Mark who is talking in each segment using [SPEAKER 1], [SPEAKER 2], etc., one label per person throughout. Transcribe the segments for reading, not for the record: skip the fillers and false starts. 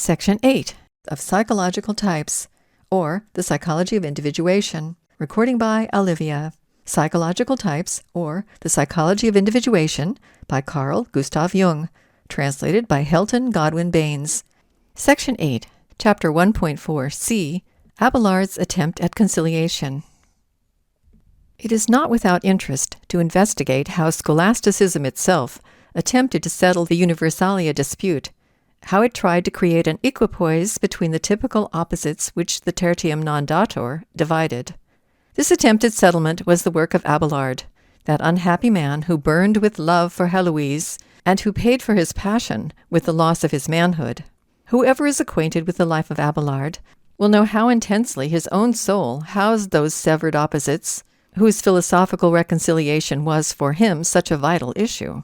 [SPEAKER 1] Section 8 of Psychological Types, or The Psychology of Individuation. Recording by Olivia. Psychological Types, or The Psychology of Individuation, by Carl Gustav Jung. Translated by Helton Godwin Baines. Section 8, Chapter 1.4 C. Abelard's Attempt at Conciliation. It is not without interest to investigate how scholasticism itself attempted to settle the Universalia dispute, how it tried to create an equipoise between the typical opposites which the tertium non datur divided. This attempted settlement was the work of Abelard, that unhappy man who burned with love for Heloise, and who paid for his passion with the loss of his manhood. Whoever is acquainted with the life of Abelard will know how intensely his own soul housed those severed opposites, whose philosophical reconciliation was for him such a vital issue.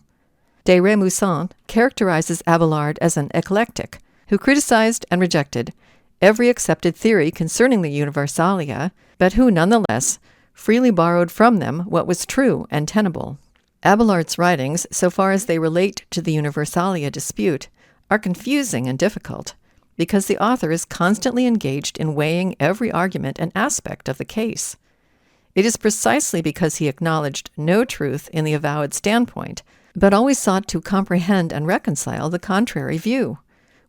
[SPEAKER 1] De Remusat characterizes Abelard as an eclectic, who criticized and rejected every accepted theory concerning the Universalia, but who nonetheless freely borrowed from them what was true and tenable. Abelard's writings, so far as they relate to the Universalia dispute, are confusing and difficult, because the author is constantly engaged in weighing every argument and aspect of the case. It is precisely because he acknowledged no truth in the avowed standpoint, but always sought to comprehend and reconcile the contrary view,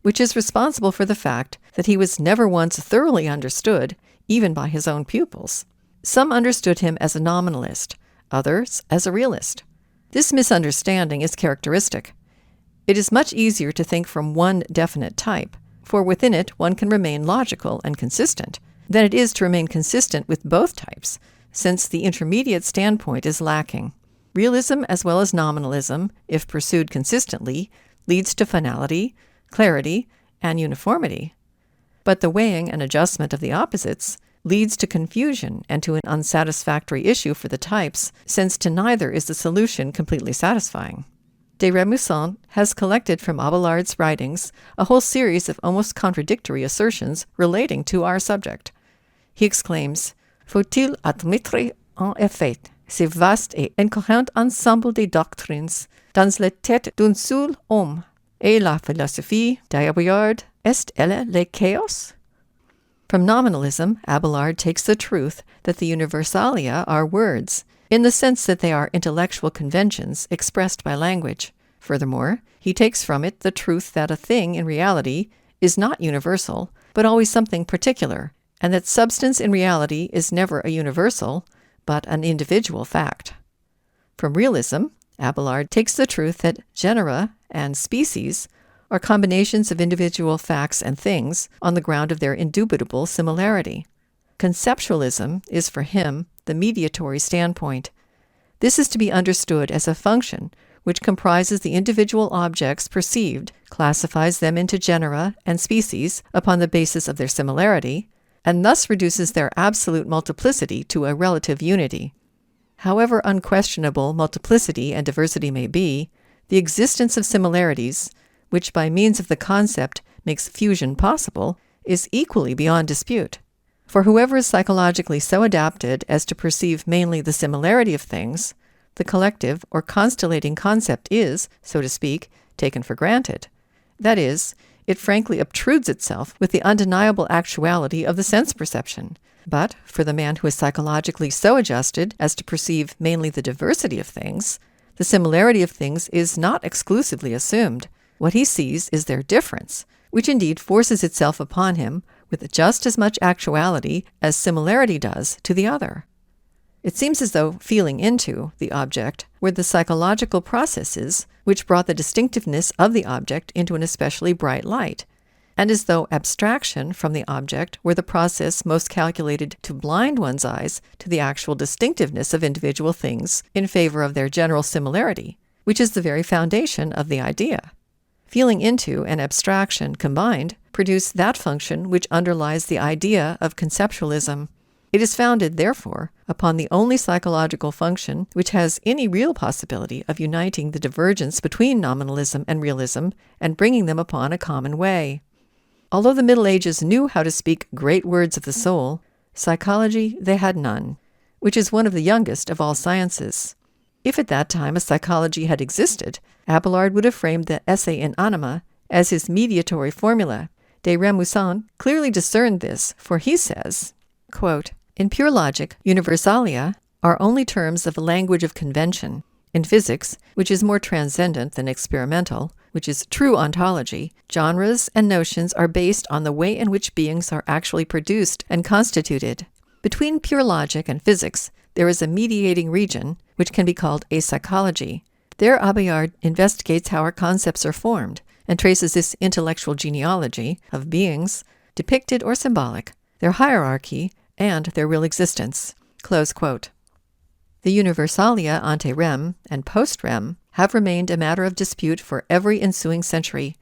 [SPEAKER 1] which is responsible for the fact that he was never once thoroughly understood, even by his own pupils. Some understood him as a nominalist, others as a realist. This misunderstanding is characteristic. It is much easier to think from one definite type, for within it one can remain logical and consistent, than it is to remain consistent with both types, since the intermediate standpoint is lacking. Realism as well as nominalism, if pursued consistently, leads to finality, clarity, and uniformity. But the weighing and adjustment of the opposites leads to confusion and to an unsatisfactory issue for the types, since to neither is the solution completely satisfying. De Remusat has collected from Abelard's writings a whole series of almost contradictory assertions relating to our subject. He exclaims, Faut-il admettre en effet ce vaste et incohérent ensemble de doctrines dans la tête d'un seul homme, et la philosophie d'Abelard est-elle le chaos? From nominalism, Abelard takes the truth that the Universalia are words, in the sense that they are intellectual conventions expressed by language. Furthermore, he takes from it the truth that a thing in reality is not universal, but always something particular, and that substance in reality is never a universal, but an individual fact. From realism, Abelard takes the truth that genera and species are combinations of individual facts and things on the ground of their indubitable similarity. Conceptualism is for him the mediatory standpoint. This is to be understood as a function which comprises the individual objects perceived, classifies them into genera and species upon the basis of their similarity, and thus reduces their absolute multiplicity to a relative unity. However unquestionable multiplicity and diversity may be, the existence of similarities, which by means of the concept makes fusion possible, is equally beyond dispute. For whoever is psychologically so adapted as to perceive mainly the similarity of things, the collective or constellating concept is, so to speak, taken for granted. That is, it frankly obtrudes itself with the undeniable actuality of the sense perception. But for the man who is psychologically so adjusted as to perceive mainly the diversity of things, the similarity of things is not exclusively assumed. What he sees is their difference, which indeed forces itself upon him with just as much actuality as similarity does to the other. It seems as though feeling into the object were the psychological processes which brought the distinctiveness of the object into an especially bright light, and as though abstraction from the object were the process most calculated to blind one's eyes to the actual distinctiveness of individual things in favor of their general similarity, which is the very foundation of the idea. Feeling into and abstraction combined produce that function which underlies the idea of conceptualism. It is founded, therefore, upon the only psychological function which has any real possibility of uniting the divergence between nominalism and realism and bringing them upon a common way. Although the Middle Ages knew how to speak great words of the soul, psychology they had none, which is one of the youngest of all sciences. If at that time a psychology had existed, Abelard would have framed the Essay in Anima as his mediatory formula, De Remusant clearly discerned this, for he says, quote, "In pure logic, universalia are only terms of a language of convention. In physics, which is more transcendent than experimental, which is true ontology, genres and notions are based on the way in which beings are actually produced and constituted. Between pure logic and physics, there is a mediating region, which can be called a psychology. There Abelard investigates how our concepts are formed, and traces this intellectual genealogy of beings, depicted or symbolic, their hierarchy, and their real existence." Close quote. The universalia ante rem and post rem have remained a matter of dispute for every ensuing century,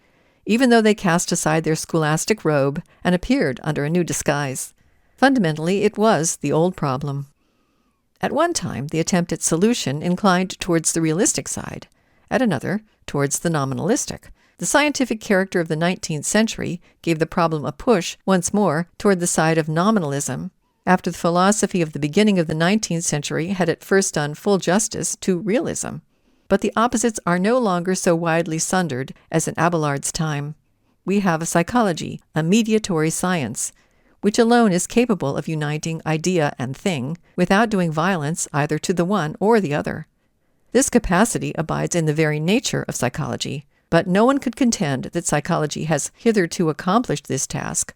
[SPEAKER 1] even though they cast aside their scholastic robe and appeared under a new disguise. Fundamentally, it was the old problem. At one time, the attempt at solution inclined towards the realistic side, at another, towards the nominalistic. The scientific character of the 19th century gave the problem a push once more toward the side of nominalism, after the philosophy of the beginning of the 19th century had at first done full justice to realism. But the opposites are no longer so widely sundered as in Abelard's time. We have a psychology, a mediatory science, which alone is capable of uniting idea and thing without doing violence either to the one or the other. This capacity abides in the very nature of psychology, but no one could contend that psychology has hitherto accomplished this task.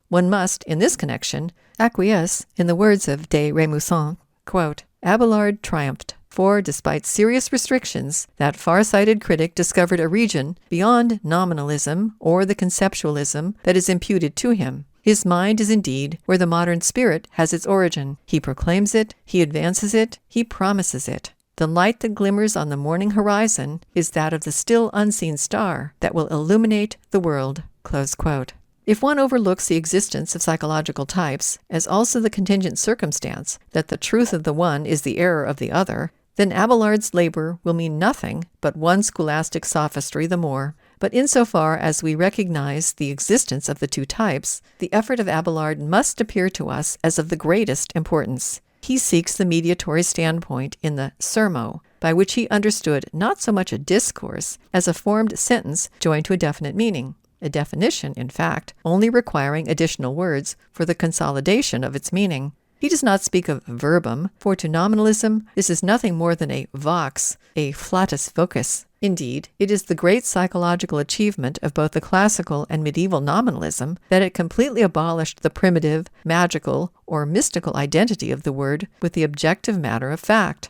[SPEAKER 1] One must, in this connection, acquiesce in the words of de Remusant, quote, "Abelard triumphed, for, despite serious restrictions, that far-sighted critic discovered a region beyond nominalism or the conceptualism that is imputed to him. His mind is indeed where the modern spirit has its origin. He proclaims it, he advances it, he promises it. The light that glimmers on the morning horizon is that of the still unseen star that will illuminate the world." Close quote. If one overlooks the existence of psychological types, as also the contingent circumstance that the truth of the one is the error of the other, then Abelard's labor will mean nothing but one scholastic sophistry the more. But insofar as we recognize the existence of the two types, the effort of Abelard must appear to us as of the greatest importance. He seeks the mediatory standpoint in the sermo, by which he understood not so much a discourse as a formed sentence joined to a definite meaning, a definition, in fact, only requiring additional words for the consolidation of its meaning. He does not speak of verbum, for to nominalism this is nothing more than a vox, a flatus vocis. Indeed, it is the great psychological achievement of both the classical and medieval nominalism that it completely abolished the primitive, magical, or mystical identity of the word with the objective matter of fact.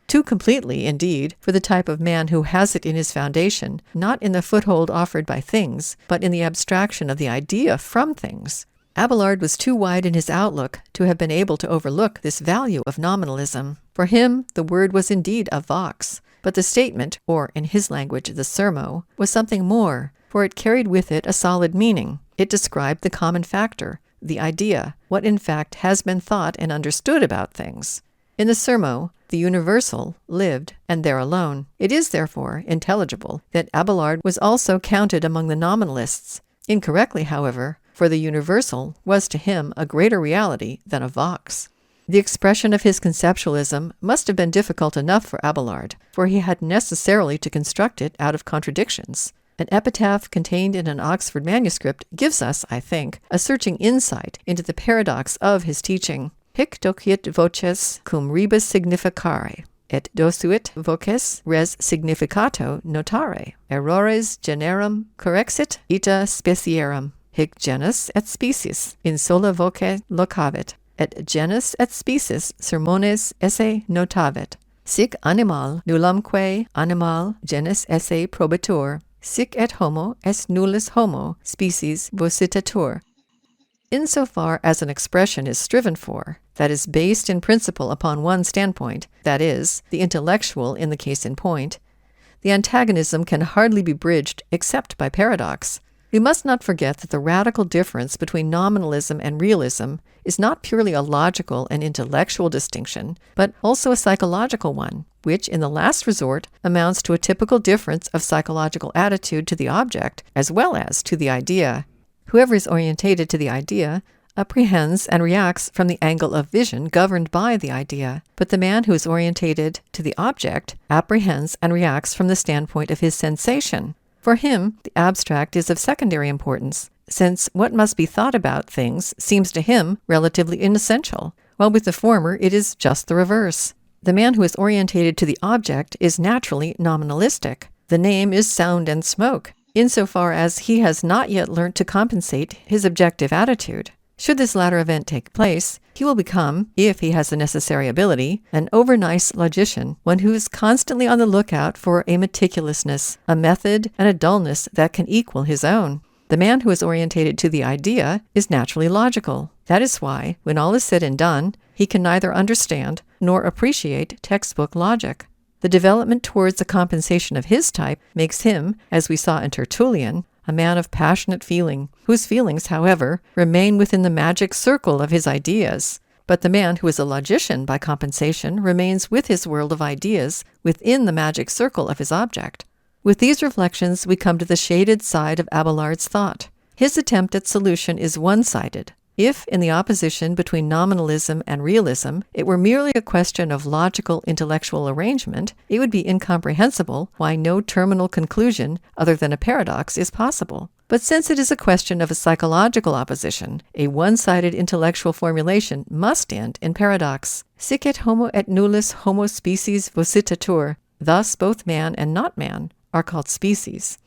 [SPEAKER 1] Too completely, indeed, for the type of man who has it in his foundation, not in the foothold offered by things, but in the abstraction of the idea from things. Abelard was too wide in his outlook to have been able to overlook this value of nominalism. For him, the word was indeed a vox, but the statement, or in his language, the sermo, was something more, for it carried with it a solid meaning. It described the common factor, the idea, what in fact has been thought and understood about things. In the sermo, the universal lived, and there alone. It is, therefore, intelligible that Abelard was also counted among the nominalists. Incorrectly, however, for the universal was to him a greater reality than a vox. The expression of his conceptualism must have been difficult enough for Abelard, for he had necessarily to construct it out of contradictions. An epitaph contained in an Oxford manuscript gives us, I think, a searching insight into the paradox of his teaching. Hic docit voces cum rebus significare, et dosuit voces res significato notare. Errores generum correxit ita specierum. Hic genus et species in sola voce locavit, et genus et species sermones esse notavit. Sic animal nullumque animal genus esse probatur, sic et homo est nullus homo species vocitatur. Insofar as an expression is striven for, that is based in principle upon one standpoint, that is, the intellectual in the case in point, the antagonism can hardly be bridged except by paradox. We must not forget that the radical difference between nominalism and realism is not purely a logical and intellectual distinction, but also a psychological one, which in the last resort amounts to a typical difference of psychological attitude to the object as well as to the idea. Whoever is orientated to the idea apprehends and reacts from the angle of vision governed by the idea, but the man who is orientated to the object apprehends and reacts from the standpoint of his sensation. For him, the abstract is of secondary importance, since what must be thought about things seems to him relatively inessential, while with the former it is just the reverse. The man who is orientated to the object is naturally nominalistic. The name is sound and smoke, insofar as he has not yet learnt to compensate his objective attitude. Should this latter event take place, he will become, if he has the necessary ability, an overnice logician, one who is constantly on the lookout for a meticulousness, a method, and a dullness that can equal his own. The man who is orientated to the idea is naturally logical. That is why, when all is said and done, he can neither understand nor appreciate textbook logic. The development towards the compensation of his type makes him, as we saw in Tertullian, a man of passionate feeling, whose feelings, however, remain within the magic circle of his ideas. But the man who is a logician by compensation remains with his world of ideas within the magic circle of his object. With these reflections, we come to the shaded side of Abelard's thought. His attempt at solution is one-sided. If, in the opposition between nominalism and realism, it were merely a question of logical intellectual arrangement, it would be incomprehensible why no terminal conclusion other than a paradox is possible. But since it is a question of a psychological opposition, a one-sided intellectual formulation must end in paradox. Sic et homo et nullus homo species vocitatur. Thus both man and not man are called species.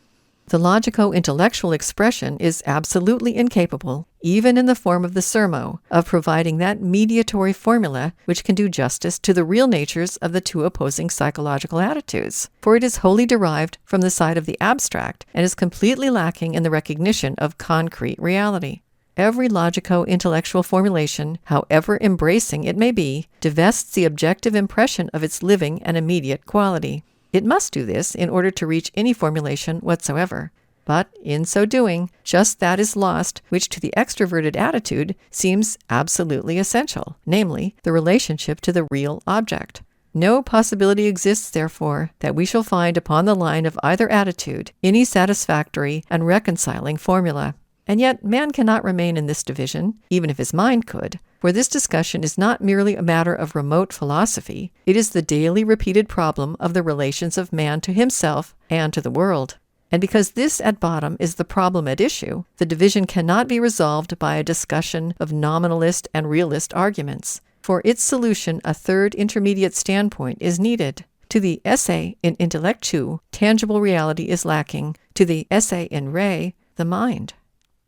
[SPEAKER 1] The logico-intellectual expression is absolutely incapable, even in the form of the sermo, of providing that mediatory formula which can do justice to the real natures of the two opposing psychological attitudes, for it is wholly derived from the side of the abstract and is completely lacking in the recognition of concrete reality. Every logico-intellectual formulation, however embracing it may be, divests the objective impression of its living and immediate quality. It must do this in order to reach any formulation whatsoever. But in so doing, just that is lost which to the extroverted attitude seems absolutely essential, namely, the relationship to the real object. No possibility exists, therefore, that we shall find upon the line of either attitude any satisfactory and reconciling formula. And yet man cannot remain in this division, even if his mind could, for this discussion is not merely a matter of remote philosophy, it is the daily repeated problem of the relations of man to himself and to the world. And because this at bottom is the problem at issue, the division cannot be resolved by a discussion of nominalist and realist arguments. For its solution, a third intermediate standpoint is needed. To the esse in intellectu, tangible reality is lacking. To the esse in re, the mind.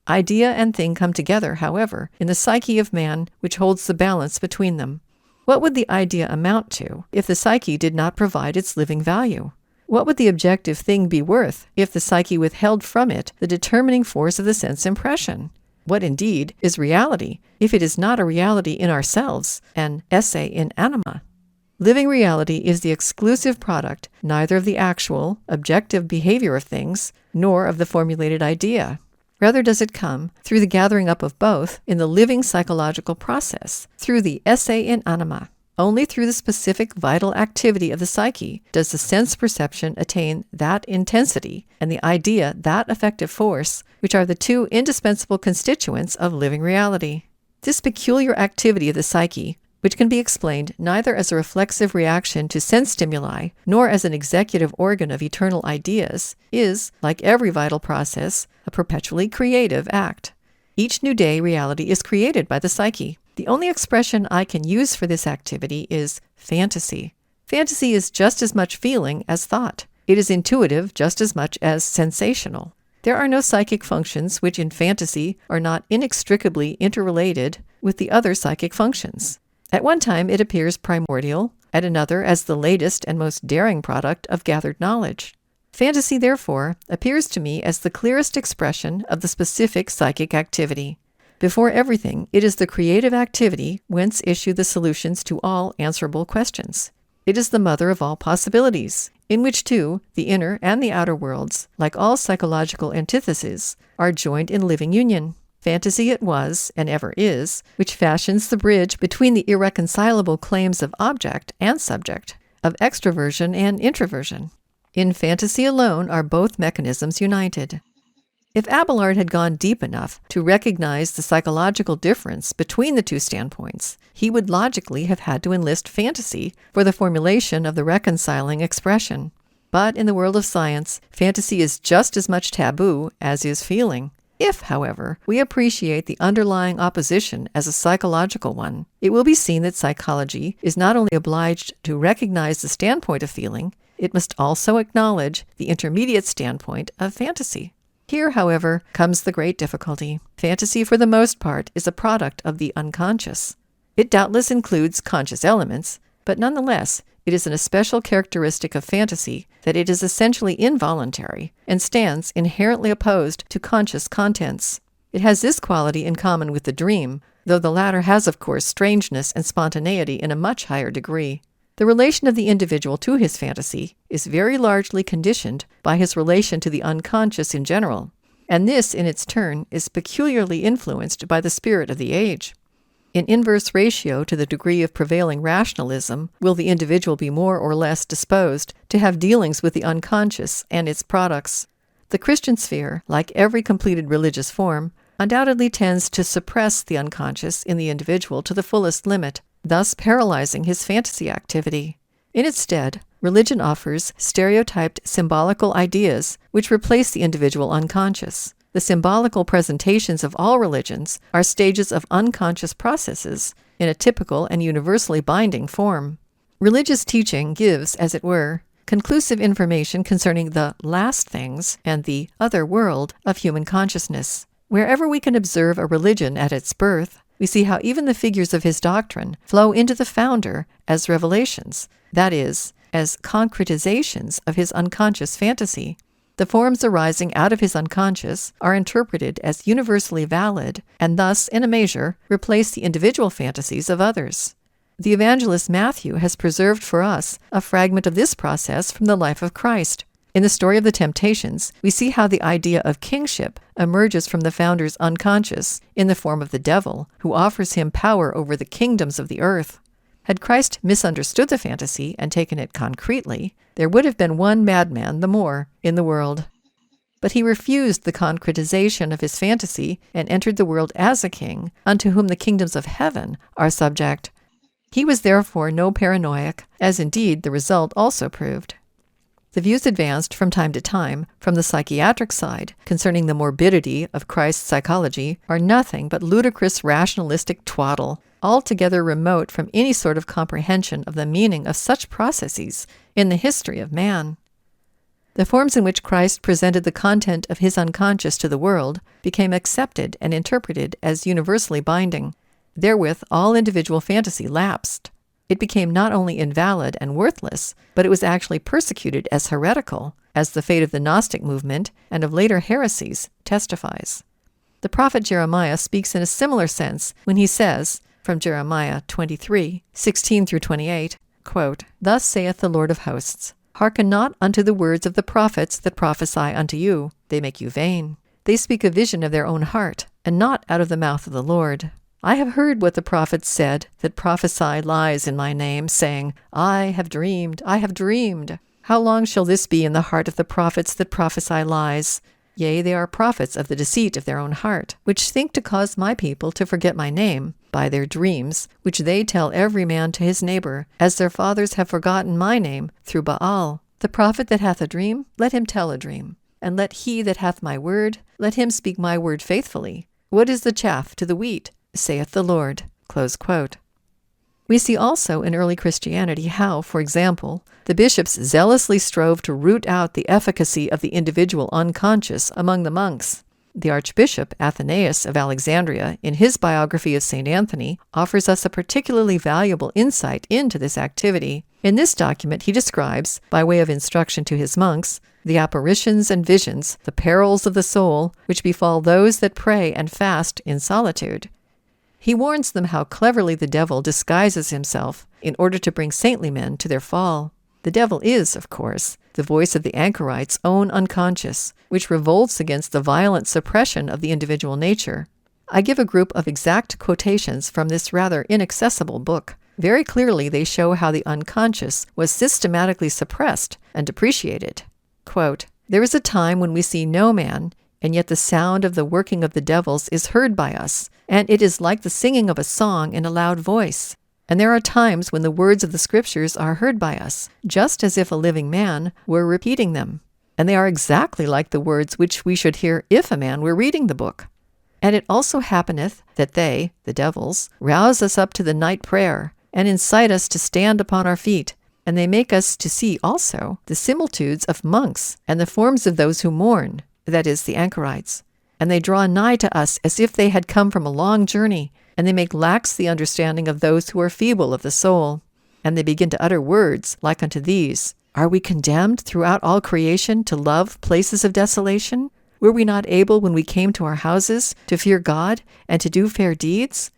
[SPEAKER 1] Idea and thing come together, however, in the psyche of man, which holds the balance between them. What would the idea amount to if the psyche did not provide its living value? What would the objective thing be worth if the psyche withheld from it the determining force of the sense impression? What indeed is reality if it is not a reality in ourselves, an esse in anima? Living reality is the exclusive product neither of the actual, objective behavior of things, nor of the formulated idea. Rather does it come, through the gathering up of both, in the living psychological process, through the esse in anima. Only through the specific vital activity of the psyche does the sense perception attain that intensity and the idea that effective force, which are the two indispensable constituents of living reality. This peculiar activity of the psyche, which can be explained neither as a reflexive reaction to sense stimuli nor as an executive organ of eternal ideas, is, like every vital process, a perpetually creative act. Each new day reality is created by the psyche. The only expression I can use for this activity is fantasy. Fantasy is just as much feeling as thought. It is intuitive just as much as sensational. There are no psychic functions which in fantasy are not inextricably interrelated with the other psychic functions. At one time it appears primordial, at another as the latest and most daring product of gathered knowledge. Fantasy, therefore, appears to me as the clearest expression of the specific psychic activity. Before everything, it is the creative activity whence issue the solutions to all answerable questions. It is the mother of all possibilities, in which too the inner and the outer worlds, like all psychological antitheses, are joined in living union. Fantasy it was, and ever is, which fashions the bridge between the irreconcilable claims of object and subject, of extraversion and introversion. In fantasy alone are both mechanisms united. If Abelard had gone deep enough to recognize the psychological difference between the two standpoints, he would logically have had to enlist fantasy for the formulation of the reconciling expression. But in the world of science, fantasy is just as much taboo as is feeling. If, however, we appreciate the underlying opposition as a psychological one, it will be seen that psychology is not only obliged to recognize the standpoint of feeling, it must also acknowledge the intermediate standpoint of fantasy. Here, however, comes the great difficulty. Fantasy, for the most part, is a product of the unconscious. It doubtless includes conscious elements, but nonetheless, it is an especial characteristic of fantasy that it is essentially involuntary and stands inherently opposed to conscious contents. It has this quality in common with the dream, though the latter has, of course, strangeness and spontaneity in a much higher degree. The relation of the individual to his fantasy is very largely conditioned by his relation to the unconscious in general, and this, in its turn, is peculiarly influenced by the spirit of the age. In inverse ratio to the degree of prevailing rationalism will the individual be more or less disposed to have dealings with the unconscious and its products. The Christian sphere, like every completed religious form, undoubtedly tends to suppress the unconscious in the individual to the fullest limit, thus paralyzing his fantasy activity. In its stead, religion offers stereotyped symbolical ideas which replace the individual unconscious. The symbolical presentations of all religions are stages of unconscious processes in a typical and universally binding form. Religious teaching gives, as it were, conclusive information concerning the last things and the other world of human consciousness. Wherever we can observe a religion at its birth, we see how even the figures of his doctrine flow into the founder as revelations, that is, as concretizations of his unconscious fantasy. The forms arising out of his unconscious are interpreted as universally valid and thus, in a measure, replace the individual fantasies of others. The evangelist Matthew has preserved for us a fragment of this process from the life of Christ. In the story of the temptations, we see how the idea of kingship emerges from the founder's unconscious in the form of the devil, who offers him power over the kingdoms of the earth. Had Christ misunderstood the fantasy and taken it concretely, there would have been one madman the more in the world. But he refused the concretization of his fantasy and entered the world as a king, unto whom the kingdoms of heaven are subject. He was therefore no paranoiac, as indeed the result also proved. The views advanced from time to time from the psychiatric side concerning the morbidity of Christ's psychology are nothing but ludicrous rationalistic twaddle, altogether remote from any sort of comprehension of the meaning of such processes in the history of man. The forms in which Christ presented the content of his unconscious to the world became accepted and interpreted as universally binding. Therewith all individual fantasy lapsed. It became not only invalid and worthless, but it was actually persecuted as heretical, as the fate of the Gnostic movement and of later heresies testifies. The prophet Jeremiah speaks in a similar sense when he says, from Jeremiah 23, 16-28, quote, "Thus saith the Lord of hosts, Hearken not unto the words of the prophets that prophesy unto you. They make you vain. They speak a vision of their own heart, and not out of the mouth of the Lord. I have heard what the prophets said that prophesy lies in my name, saying, I have dreamed, I have dreamed. How long shall this be in the heart of the prophets that prophesy lies? Yea, they are prophets of the deceit of their own heart, which think to cause my people to forget my name, by their dreams, which they tell every man to his neighbor, as their fathers have forgotten my name through Baal. The prophet that hath a dream, let him tell a dream. And let he that hath my word, let him speak my word faithfully. What is the chaff to the wheat? Saith the Lord." Close quote. We see also in early Christianity how, for example, the bishops zealously strove to root out the efficacy of the individual unconscious among the monks. The Archbishop Athanasius of Alexandria, in his biography of St. Anthony, offers us a particularly valuable insight into this activity. In this document he describes, by way of instruction to his monks, the apparitions and visions, the perils of the soul, which befall those that pray and fast in solitude. He warns them how cleverly the devil disguises himself in order to bring saintly men to their fall. The devil is, of course, the voice of the anchorite's own unconscious, which revolts against the violent suppression of the individual nature. I give a group of exact quotations from this rather inaccessible book. Very clearly they show how the unconscious was systematically suppressed and depreciated. Quote, "There is a time when we see no man, and yet the sound of the working of the devils is heard by us, and it is like the singing of a song in a loud voice. And there are times when the words of the Scriptures are heard by us, just as if a living man were repeating them. and they are exactly like the words which we should hear if a man were reading the book. And it also happeneth that they, the devils, rouse us up to the night prayer, and incite us to stand upon our feet, and they make us to see also the similitudes of monks, and the forms of those who mourn, that is, the anchorites. And they draw nigh to us as if they had come from a long journey, and they make lax the understanding of those who are feeble of the soul. And they begin to utter words like unto these, Are we condemned throughout all creation to love places of desolation? Were we not able, when we came to our houses, to fear God and to do fair deeds?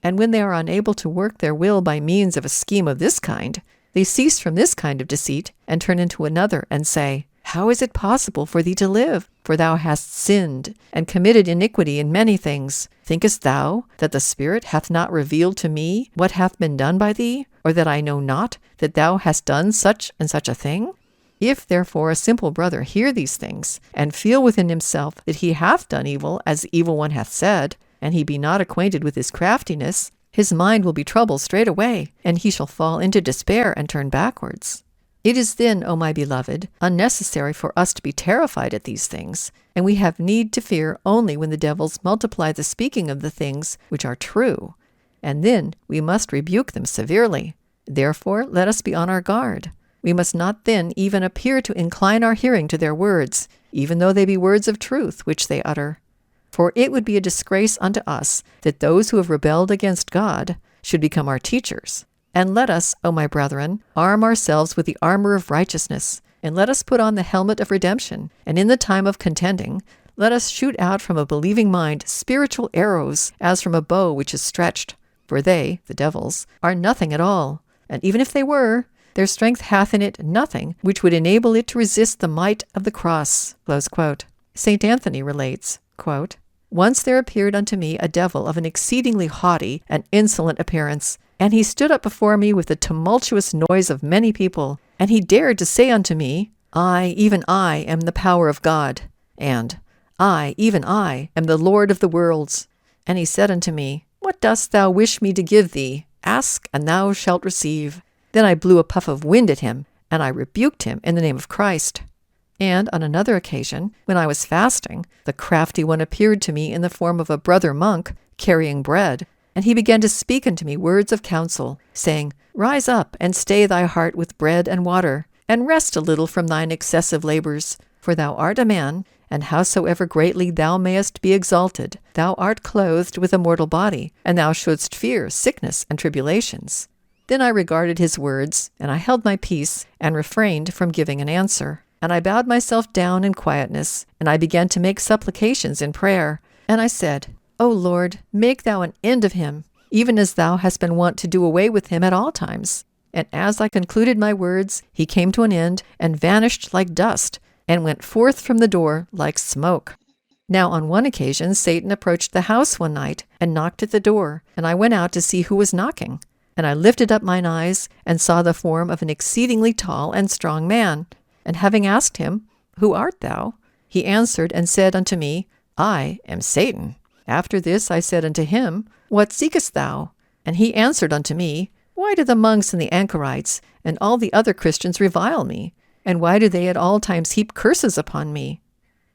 [SPEAKER 1] And when they are unable to work their will by means of a scheme of this kind, they cease from this kind of deceit and turn into another and say, How is it possible for thee to live? For thou hast sinned and committed iniquity in many things. Thinkest thou that the Spirit hath not revealed to me what hath been done by thee, or that I know not that thou hast done such and such a thing? If therefore a simple brother hear these things, and feel within himself that he hath done evil, as the evil one hath said, and he be not acquainted with his craftiness, his mind will be troubled straightway, and he shall fall into despair and turn backwards. It is then, O my beloved, unnecessary for us to be terrified at these things, and we have need to fear only when the devils multiply the speaking of the things which are true, and then we must rebuke them severely. Therefore let us be on our guard. We must not then even appear to incline our hearing to their words, even though they be words of truth which they utter. For it would be a disgrace unto us that those who have rebelled against God should become our teachers. And let us, O my brethren, arm ourselves with the armor of righteousness, and let us put on the helmet of redemption, and in the time of contending, let us shoot out from a believing mind spiritual arrows, as from a bow which is stretched. For they, the devils, are nothing at all, and even if they were, their strength hath in it nothing which would enable it to resist the might of the cross. Close quote. St. Anthony relates, quote, Once there appeared unto me a devil of an exceedingly haughty and insolent appearance, and he stood up before me with the tumultuous noise of many people, and he dared to say unto me, I, even I, am the power of God, and I, even I, am the Lord of the worlds. And he said unto me, What dost thou wish me to give thee? Ask, and thou shalt receive. Then I blew a puff of wind at him, and I rebuked him in the name of Christ. And on another occasion, when I was fasting, the crafty one appeared to me in the form of a brother monk, carrying bread, and he began to speak unto me words of counsel, saying, Rise up, and stay thy heart with bread and water, and rest a little from thine excessive labors. For thou art a man, and howsoever greatly thou mayest be exalted, thou art clothed with a mortal body, and thou shouldst fear sickness and tribulations. Then I regarded his words, and I held my peace, and refrained from giving an answer. And I bowed myself down in quietness, and I began to make supplications in prayer. And I said, O Lord, make thou an end of him, even as thou hast been wont to do away with him at all times. And as I concluded my words, he came to an end, and vanished like dust, and went forth from the door like smoke. Now on one occasion Satan approached the house one night, and knocked at the door, and I went out to see who was knocking. And I lifted up mine eyes, and saw the form of an exceedingly tall and strong man. And having asked him, Who art thou? He answered and said unto me, I am Satan. After this I said unto him, What seekest thou? And he answered unto me, Why do the monks and the anchorites and all the other Christians revile me? And why do they at all times heap curses upon me?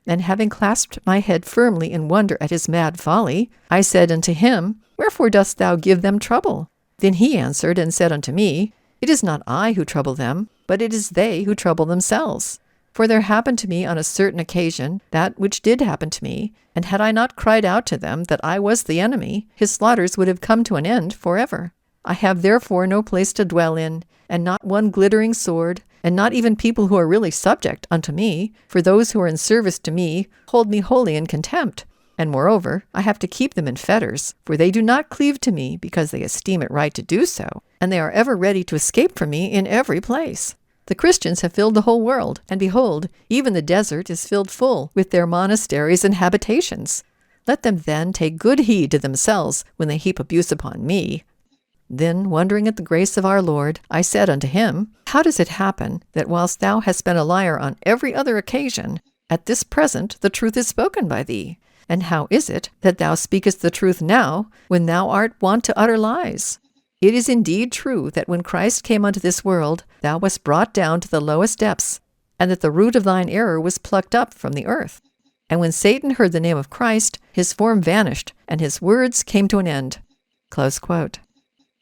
[SPEAKER 1] And having clasped my head firmly in wonder at his mad folly, I said unto him, Wherefore dost thou give them trouble? Then he answered and said unto me, It is not I who trouble them, but it is they who trouble themselves. For there happened to me on a certain occasion that which did happen to me, and had I not cried out to them that I was the enemy, his slaughters would have come to an end forever. I have therefore no place to dwell in, and not one glittering sword, and not even people who are really subject unto me, for those who are in service to me hold me wholly in contempt. And moreover, I have to keep them in fetters, for they do not cleave to me because they esteem it right to do so, and they are ever ready to escape from me in every place. The Christians have filled the whole world, and behold, even the desert is filled full with their monasteries and habitations. Let them then take good heed to themselves when they heap abuse upon me. Then, wondering at the grace of our Lord, I said unto him, How does it happen that whilst thou hast been a liar on every other occasion, at this present the truth is spoken by thee? And how is it that thou speakest the truth now, when thou art wont to utter lies? It is indeed true that when Christ came unto this world, thou wast brought down to the lowest depths, and that the root of thine error was plucked up from the earth. And when Satan heard the name of Christ, his form vanished, and his words came to an end." Close quote.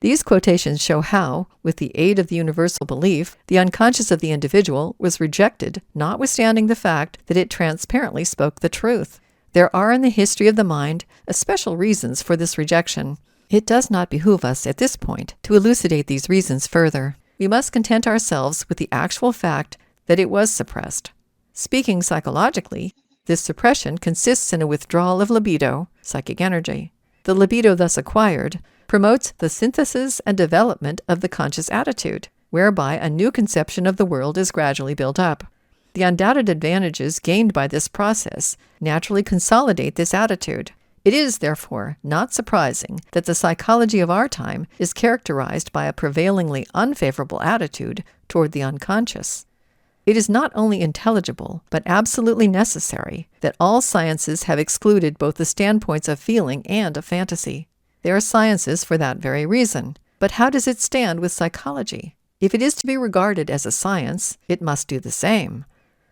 [SPEAKER 1] These quotations show how, with the aid of the universal belief, the unconscious of the individual was rejected, notwithstanding the fact that it transparently spoke the truth. There are in the history of the mind especial reasons for this rejection. It does not behoove us at this point to elucidate these reasons further. We must content ourselves with the actual fact that it was suppressed. Speaking psychologically, this suppression consists in a withdrawal of libido, psychic energy. The libido thus acquired promotes the synthesis and development of the conscious attitude, whereby a new conception of the world is gradually built up. The undoubted advantages gained by this process naturally consolidate this attitude. It is, therefore, not surprising that the psychology of our time is characterized by a prevailingly unfavorable attitude toward the unconscious. It is not only intelligible, but absolutely necessary, that all sciences have excluded both the standpoints of feeling and of fantasy. They are sciences for that very reason. But how does it stand with psychology? If it is to be regarded as a science, it must do the same.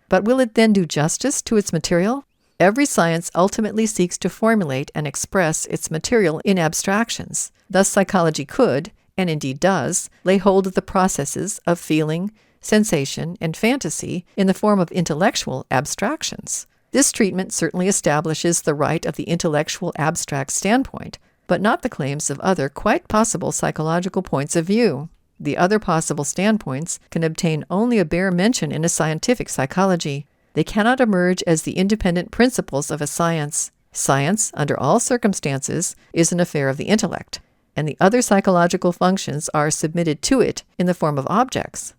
[SPEAKER 1] But will it then do justice to its material? Every science ultimately seeks to formulate and express its material in abstractions. Thus psychology could, and indeed does, lay hold of the processes of feeling, sensation, and fantasy in the form of intellectual abstractions. This treatment certainly establishes the right of the intellectual abstract standpoint, but not the claims of other quite possible psychological points of view. The other possible standpoints can obtain only a bare mention in a scientific psychology. They cannot emerge as the independent principles of a science. Science, under all circumstances, is an affair of the intellect, and the other psychological functions are submitted to it in the form of objects.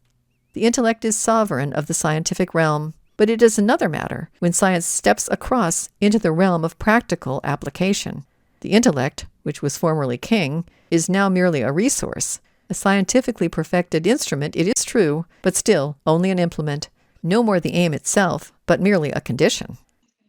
[SPEAKER 1] The intellect is sovereign of the scientific realm, but it is another matter when science steps across into the realm of practical application. The intellect, which was formerly king, is now merely a resource, a scientifically perfected instrument, it is true, but still only an implement, no more the aim itself, but merely a condition.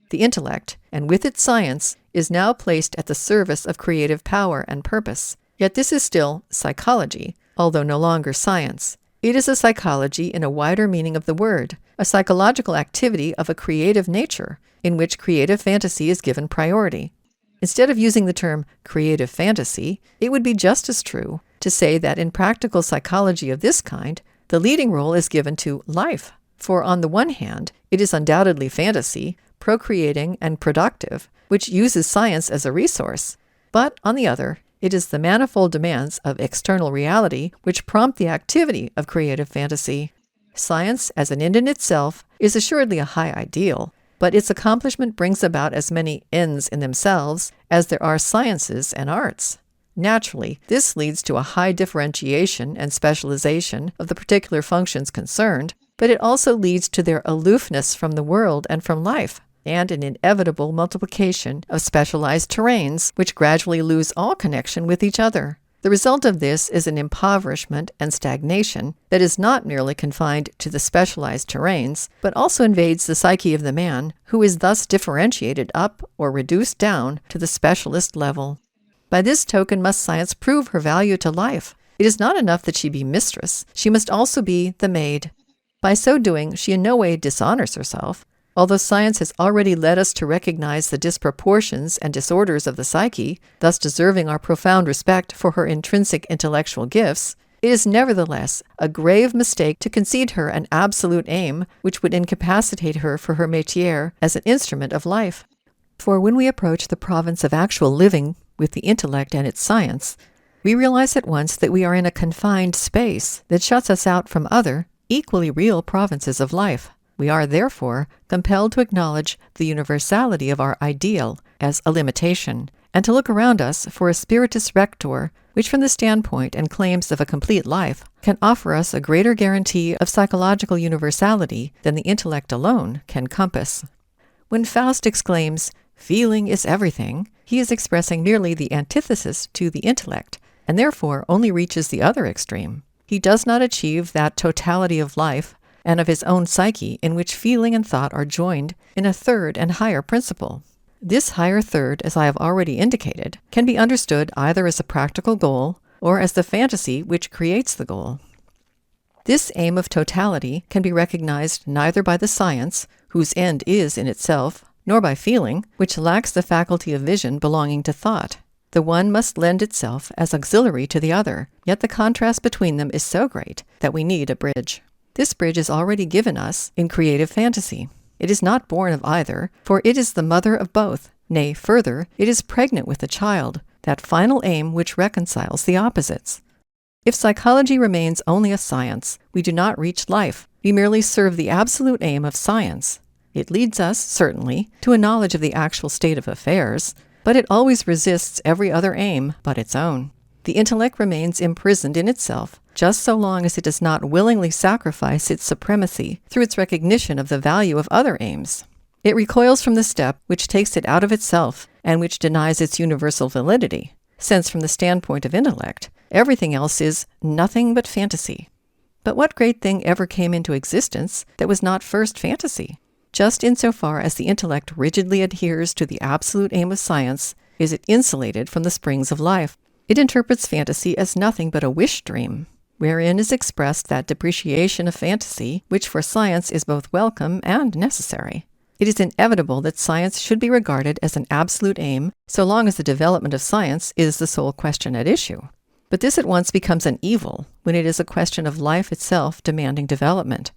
[SPEAKER 1] The intellect, and with its science, is now placed at the service of creative power and purpose. Yet this is still psychology, although no longer science. It is a psychology in a wider meaning of the word, a psychological activity of a creative nature, in which creative fantasy is given priority. Instead of using the term creative fantasy, it would be just as true to say that in practical psychology of this kind, the leading role is given to life. For on the one hand, it is undoubtedly fantasy, procreating and productive, which uses science as a resource. But on the other, it is the manifold demands of external reality which prompt the activity of creative fantasy. Science, as an end in itself, is assuredly a high ideal, but its accomplishment brings about as many ends in themselves as there are sciences and arts. Naturally, this leads to a high differentiation and specialization of the particular functions concerned, but it also leads to their aloofness from the world and from life, and an inevitable multiplication of specialized terrains which gradually lose all connection with each other. The result of this is an impoverishment and stagnation that is not merely confined to the specialized terrains, but also invades the psyche of the man, who is thus differentiated up or reduced down to the specialist level. By this token must science prove her value to life. It is not enough that she be mistress, she must also be the maid. By so doing, she in no way dishonors herself. Although science has already led us to recognize the disproportions and disorders of the psyche, thus deserving our profound respect for her intrinsic intellectual gifts, it is nevertheless a grave mistake to concede her an absolute aim which would incapacitate her for her métier as an instrument of life. For when we approach the province of actual living with the intellect and its science, we realize at once that we are in a confined space that shuts us out from other, equally real provinces of life. We are, therefore, compelled to acknowledge the universality of our ideal as a limitation, and to look around us for a spiritus rector, which from the standpoint and claims of a complete life, can offer us a greater guarantee of psychological universality than the intellect alone can compass. When Faust exclaims, "Feeling is everything," he is expressing merely the antithesis to the intellect, and therefore only reaches the other extreme. He does not achieve that totality of life and of his own psyche in which feeling and thought are joined in a third and higher principle. This higher third, as I have already indicated, can be understood either as a practical goal or as the fantasy which creates the goal. This aim of totality can be recognized neither by the science, whose end is in itself, nor by feeling, which lacks the faculty of vision belonging to thought. The one must lend itself as auxiliary to the other, yet the contrast between them is so great that we need a bridge. This bridge is already given us in creative fantasy. It is not born of either, for it is the mother of both. Nay, further, it is pregnant with the child, that final aim which reconciles the opposites. If psychology remains only a science, we do not reach life. We merely serve the absolute aim of science. It leads us, certainly, to a knowledge of the actual state of affairs, but it always resists every other aim but its own. The intellect remains imprisoned in itself just so long as it does not willingly sacrifice its supremacy through its recognition of the value of other aims. It recoils from the step which takes it out of itself and which denies its universal validity, since from the standpoint of intellect, everything else is nothing but fantasy. But what great thing ever came into existence that was not first fantasy? Just insofar as the intellect rigidly adheres to the absolute aim of science, is it insulated from the springs of life. It interprets fantasy as nothing but a wish dream, wherein is expressed that depreciation of fantasy which for science is both welcome and necessary. It is inevitable that science should be regarded as an absolute aim so long as the development of science is the sole question at issue. But this at once becomes an evil when it is a question of life itself demanding development.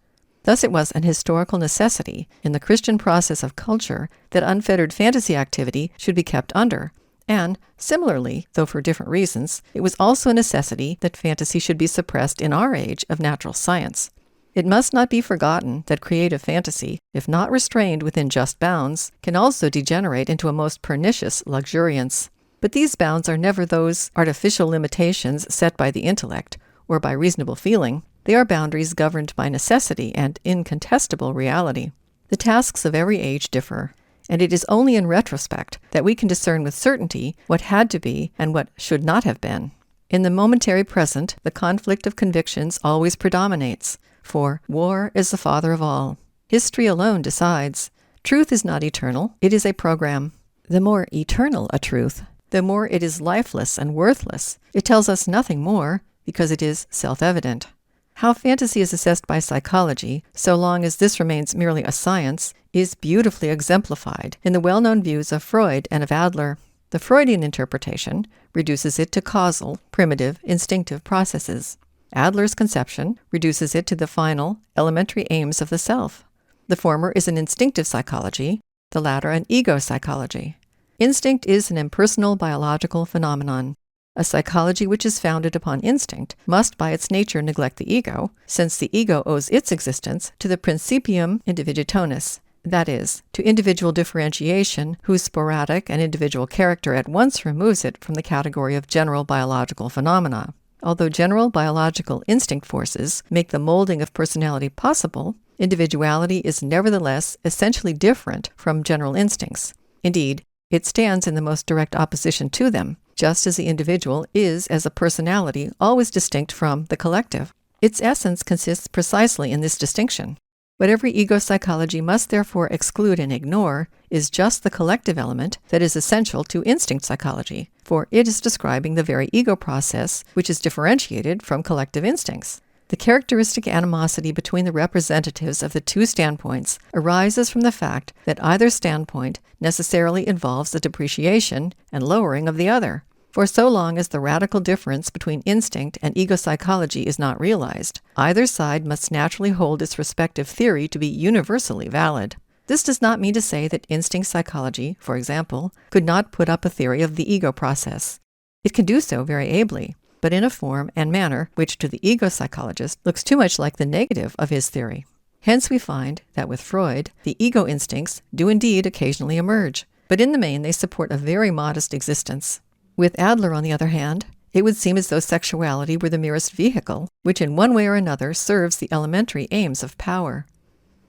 [SPEAKER 1] Thus it was an historical necessity in the Christian process of culture that unfettered fantasy activity should be kept under, and, similarly, though for different reasons, it was also a necessity that fantasy should be suppressed in our age of natural science. It must not be forgotten that creative fantasy, if not restrained within just bounds, can also degenerate into a most pernicious luxuriance. But these bounds are never those artificial limitations set by the intellect, or by reasonable feeling. They are boundaries governed by necessity and incontestable reality. The tasks of every age differ, and it is only in retrospect that we can discern with certainty what had to be and what should not have been. In the momentary present, the conflict of convictions always predominates, for war is the father of all. History alone decides. Truth is not eternal, it is a program. The more eternal a truth, the more it is lifeless and worthless. It tells us nothing more, because it is self-evident. How fantasy is assessed by psychology, so long as this remains merely a science, is beautifully exemplified in the well-known views of Freud and of Adler. The Freudian interpretation reduces it to causal, primitive, instinctive processes. Adler's conception reduces it to the final, elementary aims of the self. The former is an instinctive psychology, the latter an ego psychology. Instinct is an impersonal biological phenomenon. A psychology which is founded upon instinct must by its nature neglect the ego, since the ego owes its existence to the principium individuationis, that is, to individual differentiation whose sporadic and individual character at once removes it from the category of general biological phenomena. Although general biological instinct forces make the molding of personality possible, individuality is nevertheless essentially different from general instincts. Indeed, it stands in the most direct opposition to them, just as the individual is as a personality always distinct from the collective. Its essence consists precisely in this distinction. What every ego psychology must therefore exclude and ignore is just the collective element that is essential to instinct psychology, for it is describing the very ego process which is differentiated from collective instincts. The characteristic animosity between the representatives of the two standpoints arises from the fact that either standpoint necessarily involves the depreciation and lowering of the other. For so long as the radical difference between instinct and ego psychology is not realized, either side must naturally hold its respective theory to be universally valid. This does not mean to say that instinct psychology, for example, could not put up a theory of the ego process. It can do so very ably, but in a form and manner which to the ego psychologist looks too much like the negative of his theory. Hence we find that with Freud, the ego instincts do indeed occasionally emerge, but in the main they support a very modest existence. With Adler, on the other hand, it would seem as though sexuality were the merest vehicle, which in one way or another serves the elementary aims of power.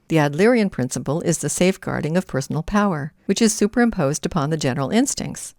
[SPEAKER 1] The Adlerian principle is the safeguarding of personal power, which is superimposed upon the general instincts.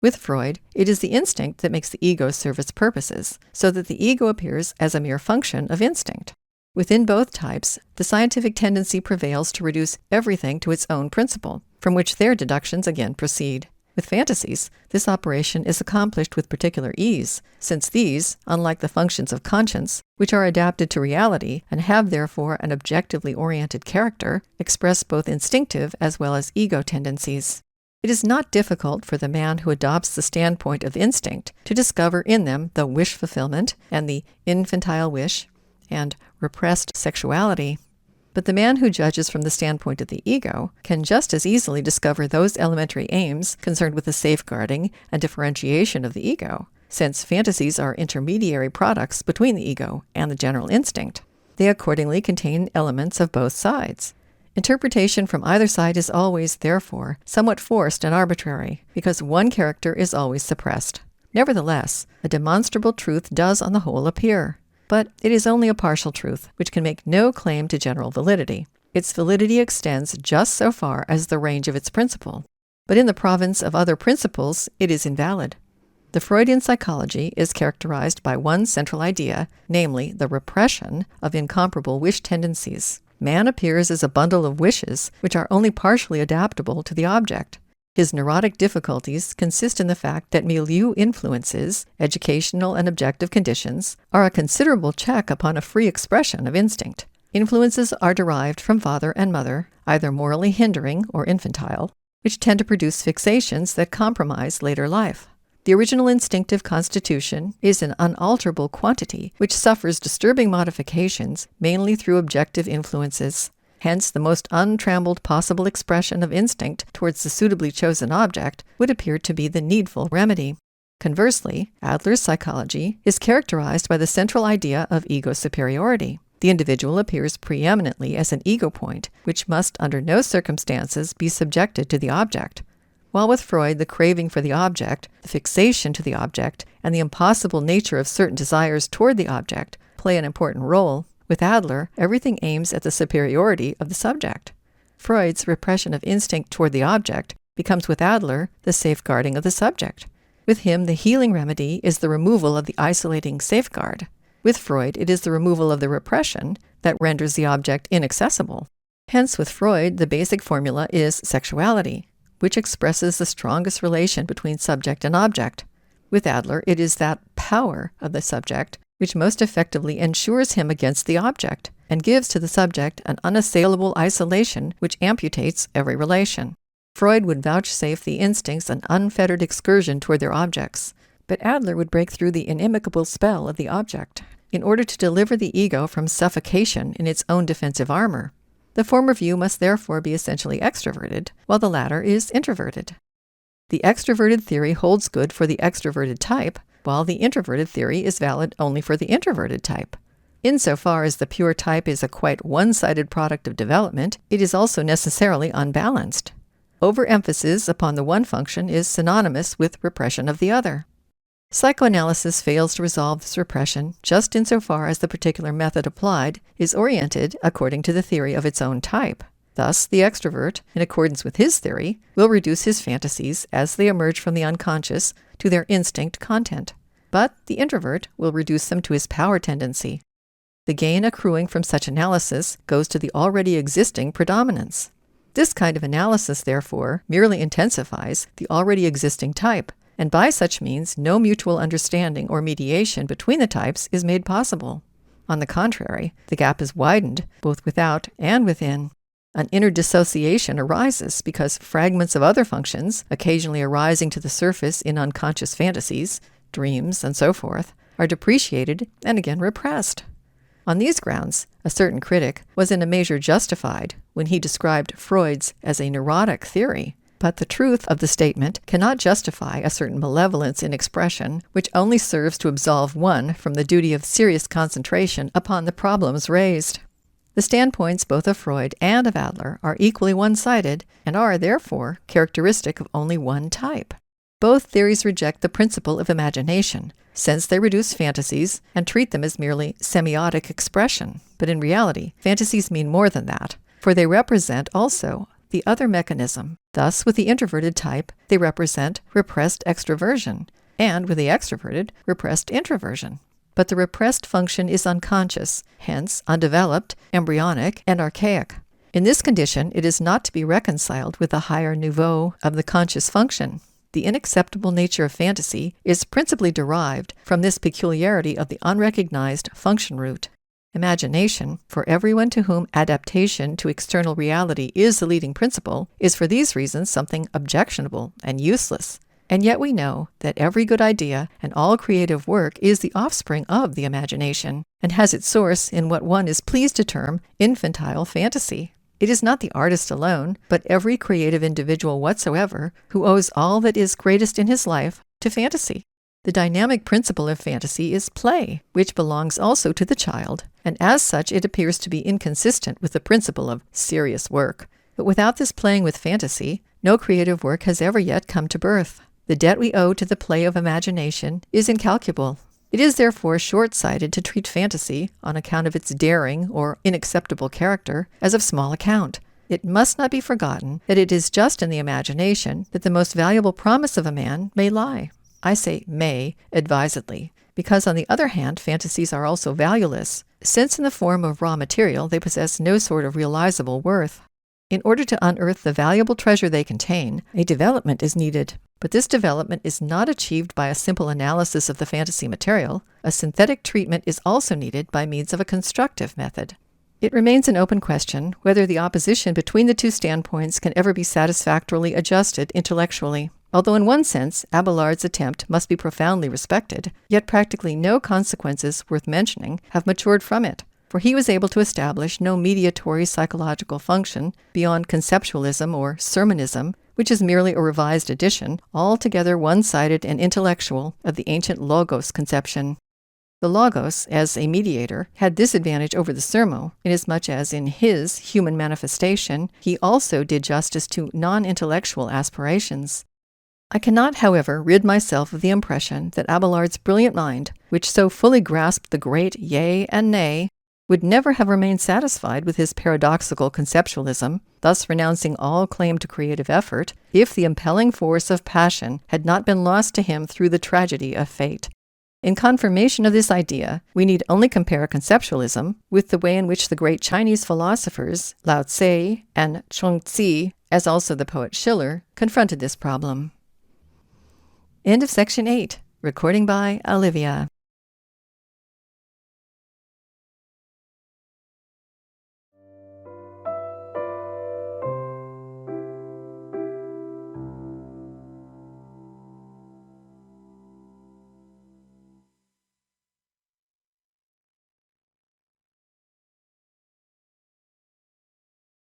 [SPEAKER 1] With Freud, it is the instinct that makes the ego serve its purposes, so that the ego appears as a mere function of instinct. Within both types, the scientific tendency prevails to reduce everything to its own principle, from which their deductions again proceed. With fantasies, this operation is accomplished with particular ease, since these, unlike the functions of conscience, which are adapted to reality and have therefore an objectively oriented character, express both instinctive as well as ego tendencies. It is not difficult for the man who adopts the standpoint of instinct to discover in them the wish fulfillment and the infantile wish and repressed sexuality. But the man who judges from the standpoint of the ego can just as easily discover those elementary aims concerned with the safeguarding and differentiation of the ego, since fantasies are intermediary products between the ego and the general instinct. They accordingly contain elements of both sides. Interpretation from either side is always, therefore, somewhat forced and arbitrary, because one character is always suppressed. Nevertheless, a demonstrable truth does on the whole appear. But it is only a partial truth, which can make no claim to general validity. Its validity extends just so far as the range of its principle. But in the province of other principles, it is invalid. The Freudian psychology is characterized by one central idea, namely the repression of incomparable wish tendencies. Man appears as a bundle of wishes which are only partially adaptable to the object. His neurotic difficulties consist in the fact that milieu influences, educational and objective conditions, are a considerable check upon a free expression of instinct. Influences are derived from father and mother, either morally hindering or infantile, which tend to produce fixations that compromise later life. The original instinctive constitution is an unalterable quantity which suffers disturbing modifications mainly through objective influences. Hence, the most untrammeled possible expression of instinct towards the suitably chosen object would appear to be the needful remedy. Conversely, Adler's psychology is characterized by the central idea of ego superiority. The individual appears preeminently as an ego point, which must under no circumstances be subjected to the object. While with Freud the craving for the object, the fixation to the object, and the impossible nature of certain desires toward the object play an important role, with Adler, everything aims at the superiority of the subject. Freud's repression of instinct toward the object becomes with Adler the safeguarding of the subject. With him, the healing remedy is the removal of the isolating safeguard. With Freud, it is the removal of the repression that renders the object inaccessible. Hence, with Freud, the basic formula is sexuality, which expresses the strongest relation between subject and object. With Adler, it is that power of the subject which most effectively ensures him against the object, and gives to the subject an unassailable isolation which amputates every relation. Freud would vouchsafe the instincts an unfettered excursion toward their objects, but Adler would break through the inimical spell of the object, in order to deliver the ego from suffocation in its own defensive armor. The former view must therefore be essentially extroverted, while the latter is introverted. The extroverted theory holds good for the extroverted type, while the introverted theory is valid only for the introverted type. Insofar as the pure type is a quite one-sided product of development, it is also necessarily unbalanced. Overemphasis upon the one function is synonymous with repression of the other. Psychoanalysis fails to resolve this repression just insofar as the particular method applied is oriented according to the theory of its own type. Thus, the extrovert, in accordance with his theory, will reduce his fantasies as they emerge from the unconscious to their instinct content. But the introvert will reduce them to his power tendency. The gain accruing from such analysis goes to the already existing predominance. This kind of analysis, therefore, merely intensifies the already existing type, and by such means no mutual understanding or mediation between the types is made possible. On the contrary, the gap is widened both without and within. An inner dissociation arises because fragments of other functions, occasionally arising to the surface in unconscious fantasies, dreams, and so forth, are depreciated and again repressed. On these grounds, a certain critic was in a measure justified when he described Freud's as a neurotic theory, but the truth of the statement cannot justify a certain malevolence in expression which only serves to absolve one from the duty of serious concentration upon the problems raised. The standpoints both of Freud and of Adler are equally one-sided and are, therefore, characteristic of only one type. Both theories reject the principle of imagination, since they reduce fantasies and treat them as merely semiotic expression. But in reality, fantasies mean more than that, for they represent also the other mechanism. Thus, with the introverted type, they represent repressed extraversion, and with the extroverted, repressed introversion. But the repressed function is unconscious, hence undeveloped, embryonic, and archaic. In this condition, it is not to be reconciled with the higher niveau of the conscious function. the unacceptable nature of fantasy is principally derived from this peculiarity of the unrecognized function root. Imagination, for everyone to whom adaptation to external reality is the leading principle, is for these reasons something objectionable and useless. And yet we know that every good idea and all creative work is the offspring of the imagination, and has its source in what one is pleased to term infantile fantasy. It is not the artist alone, but every creative individual whatsoever who owes all that is greatest in his life to fantasy. The dynamic principle of fantasy is play, which belongs also to the child, and as such it appears to be inconsistent with the principle of serious work. But without this playing with fantasy, no creative work has ever yet come to birth. The debt we owe to the play of imagination is incalculable. It is therefore short-sighted to treat fantasy, on account of its daring or unacceptable character, as of small account. It must not be forgotten that it is just in the imagination that the most valuable promise of a man may lie. I say may advisedly, because on the other hand fantasies are also valueless, since in the form of raw material they possess no sort of realizable worth. In order to unearth the valuable treasure they contain, a development is needed. But this development is not achieved by a simple analysis of the fantasy material. A synthetic treatment is also needed by means of a constructive method. It remains an open question whether the opposition between the two standpoints can ever be satisfactorily adjusted intellectually. Although in one sense Abelard's attempt must be profoundly respected, yet practically no consequences worth mentioning have matured from it, for he was able to establish no mediatory psychological function beyond conceptualism or sermonism, which is merely a revised edition, altogether one-sided and intellectual, of the ancient Logos conception. The Logos, as a mediator, had this advantage over the sermo, inasmuch as in his human manifestation he also did justice to non-intellectual aspirations. I cannot, however, rid myself of the impression that Abelard's brilliant mind, which so fully grasped the great yea and nay, would never have remained satisfied with his paradoxical conceptualism, thus renouncing all claim to creative effort, if the impelling force of passion had not been lost to him through the tragedy of fate. In confirmation of this idea, we need only compare conceptualism with the way in which the great Chinese philosophers, Lao Tse and Chuang Tzu, as also the poet Schiller, confronted this problem. End of section 8. Recording by Olivia.